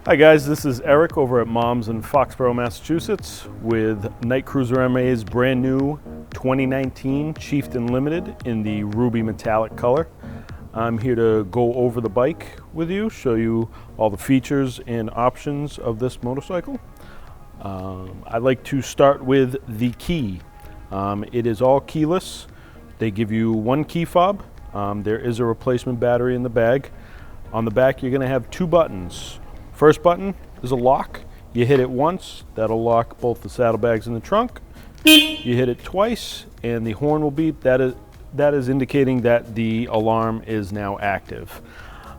Hi guys, this is Eric over at Mom's in Foxborough, Massachusetts with Night Cruiser MA's brand new 2019 Chieftain Limited in the ruby metallic color. I'm here to go over the bike with you, show you all the features and options of this motorcycle. I'd like to start with the key. It is all keyless. They give you one key fob. There is a replacement battery in the bag. On the back you're going to have two buttons. First button is a lock. You hit it once, that'll lock both the saddlebags in the trunk. You hit it twice and the horn will beep. That is indicating that the alarm is now active.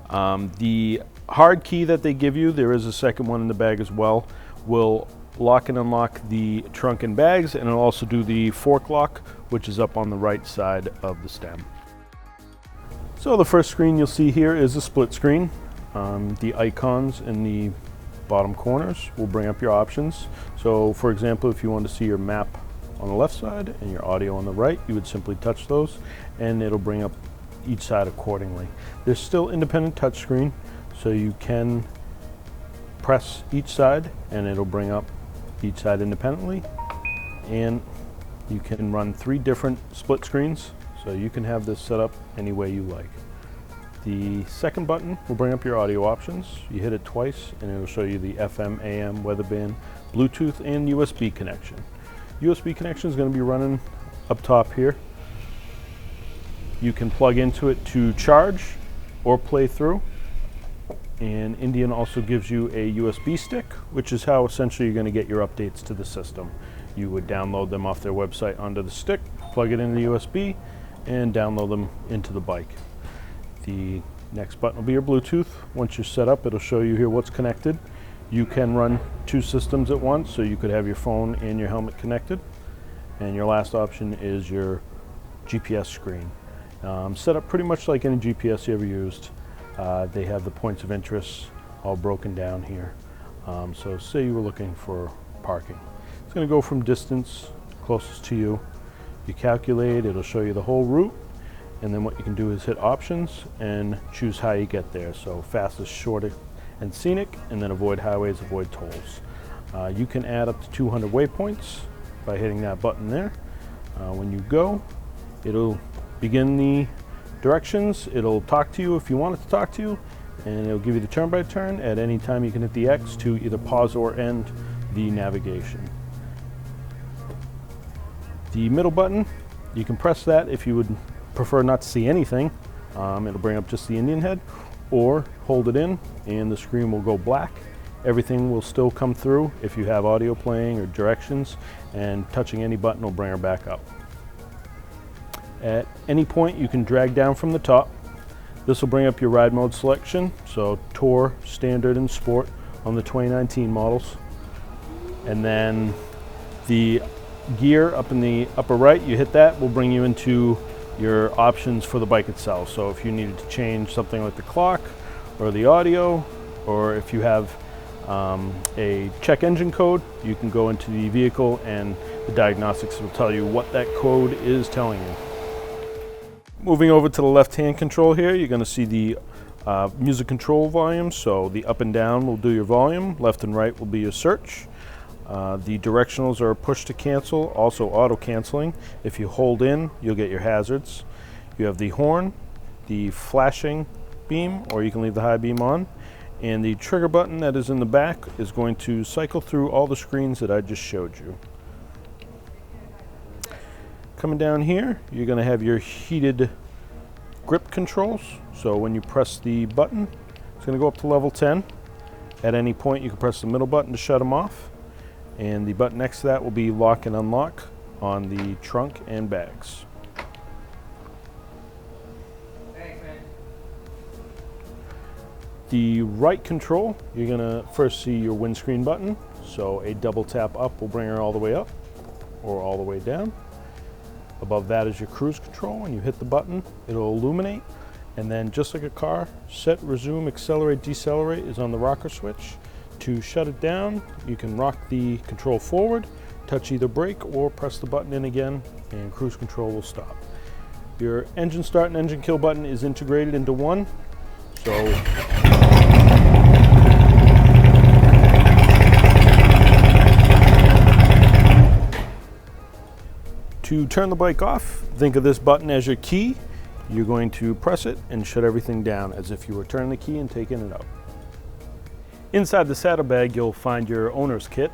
The hard key that they give you, there is a second one in the bag as well, will lock and unlock the trunk and bags, and it'll also do the fork lock, which is up on the right side of the stem. So the first screen you'll see here is a split screen. The icons in the bottom corners will bring up your options. So for example, if you want to see your map on the left side and your audio on the right, you would simply touch those and it'll bring up each side accordingly. There's still independent touchscreen, so you can press each side and it'll bring up each side independently, and you can run 3 different split screens, so you can have this set up any way you like. The second button will bring up your audio options. You hit it twice and it'll show you the FM, AM, weather band, Bluetooth, and USB connection. USB connection is going to be running up top here. You can plug into it to charge or play through. And Indian also gives you a USB stick, which is how essentially you're going to get your updates to the system. You would download them off their website onto the stick, plug it into the USB, and download them into the bike. The next button will be your Bluetooth. Once you're set up, it'll show you here what's connected. You can run 2 systems at once, so you could have your phone and your helmet connected. And your last option is your GPS screen. Set up pretty much like any GPS you ever used. They have the points of interest all broken down here. So say you were looking for parking. It's going to go from distance closest to you. You calculate, it'll show you the whole route. And then what you can do is hit options and choose how you get there. So fastest, shortest, and scenic, and then avoid highways, avoid tolls. You can add up to 200 waypoints by hitting that button there. When you go, it'll begin the directions. It'll talk to you if you want it to talk to you, and it'll give you the turn by turn. At any time you can hit the X to either pause or end the navigation. The middle button, you can press that if you would prefer not to see anything. It'll bring up just the Indian head, or hold it in and the screen will go black. Everything will still come through if you have audio playing or directions, and touching any button will bring her back up. At any point you can drag down from the top. This will bring up your ride mode selection, so Tour, Standard, and Sport on the 2019 models. And then the gear up in the upper right, you hit that, will bring you into your options for the bike itself. So if you needed to change something like the clock or the audio, or if you have a check engine code, you can go into the vehicle and the diagnostics will tell you what that code is telling you. Moving over to the left hand control here, you're going to see the music control volume. So the up and down will do your volume, left and right will be your search. The directionals are push to cancel, also auto canceling. If you hold in, you'll get your hazards. You have the horn, the flashing beam, or you can leave the high beam on. And the trigger button that is in the back is going to cycle through all the screens that I just showed you. Coming down here, you're going to have your heated grip controls. So when you press the button, it's going to go up to level 10. At any point, you can press the middle button to shut them off. And the button next to that will be lock and unlock on the trunk and bags. Thanks, man. The right control, you're going to first see your windscreen button. So a double tap up will bring her all the way up or all the way down. Above that is your cruise control. When you hit the button, it'll illuminate. And then just like a car, set, resume, accelerate, decelerate is on the rocker switch. To shut it down, you can rock the control forward, touch either brake, or press the button in again, and cruise control will stop. Your engine start and engine kill button is integrated into one. So To turn the bike off, think of this button as your key. You're going to press it and shut everything down as if you were turning the key and taking it out. Inside the saddlebag, you'll find your owner's kit.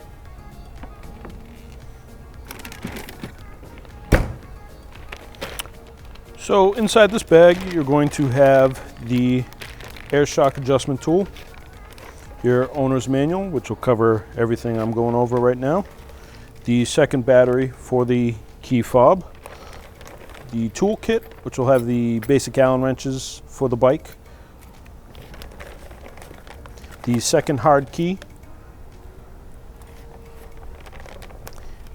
So inside this bag, you're going to have the air shock adjustment tool, your owner's manual, which will cover everything I'm going over right now, the second battery for the key fob, the tool kit, which will have the basic Allen wrenches for the bike, the second hard key,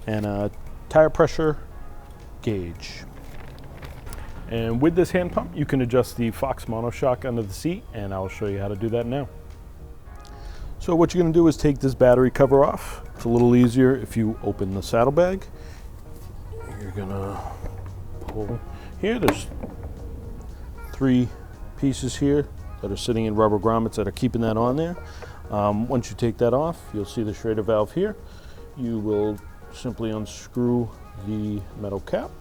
and a tire pressure gauge. And with this hand pump, you can adjust the Fox monoshock under the seat, and I'll show you how to do that now. So what you're going to do is take this battery cover off. It's a little easier if you open the saddlebag. You're going to pull here. There's 3 pieces here that are sitting in rubber grommets that are keeping that on there. Once you take that off, you'll see the Schrader valve here. You will simply unscrew the metal cap,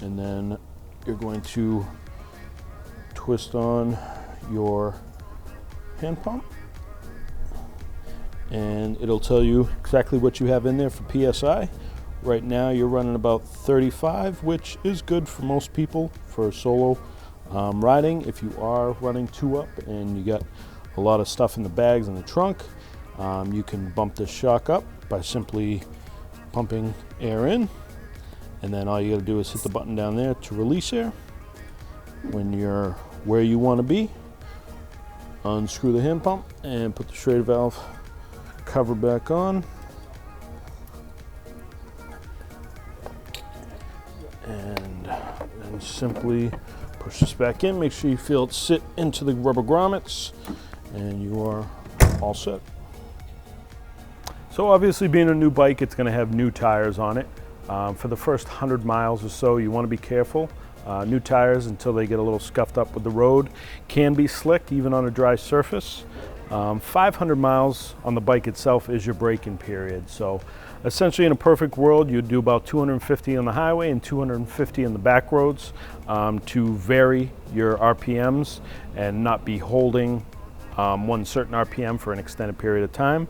and then you're going to twist on your hand pump, and it'll tell you exactly what you have in there for PSI. Right now you're running about 35, which is good for most people for solo riding. If you are running 2-up and you got a lot of stuff in the bags and the trunk, you can bump this shock up by simply pumping air in, and then all you got to do is hit the button down there to release air. When you're where you want to be, unscrew the hand pump and put the Schrader valve cover back on. And then simply push this back in. Make sure you feel it sit into the rubber grommets, and you are all set. So obviously, being a new bike, it's going to have new tires on it. For the first 100 miles or so, you want to be careful. New tires, until they get a little scuffed up with the road, can be slick even on a dry surface. 500 miles on the bike itself is your braking period. So essentially, in a perfect world, you'd do about 250 on the highway and 250 on the back roads to vary your RPMs and not be holding one certain RPM for an extended period of time.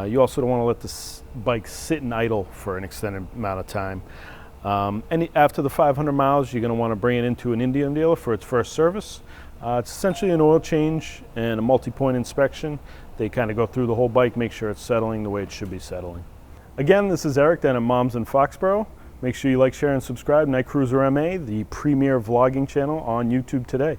You also don't want to let the bike sit and idle for an extended amount of time. After the 500 miles, you're going to want to bring it into an Indian dealer for its first service. It's essentially an oil change and a multi-point inspection. They kind of go through the whole bike, make sure it's settling the way it should be settling. Again, this is Eric down at Moms in Foxborough. Make sure you like, share, and subscribe. Night Cruiser MA, the premier vlogging channel on YouTube today.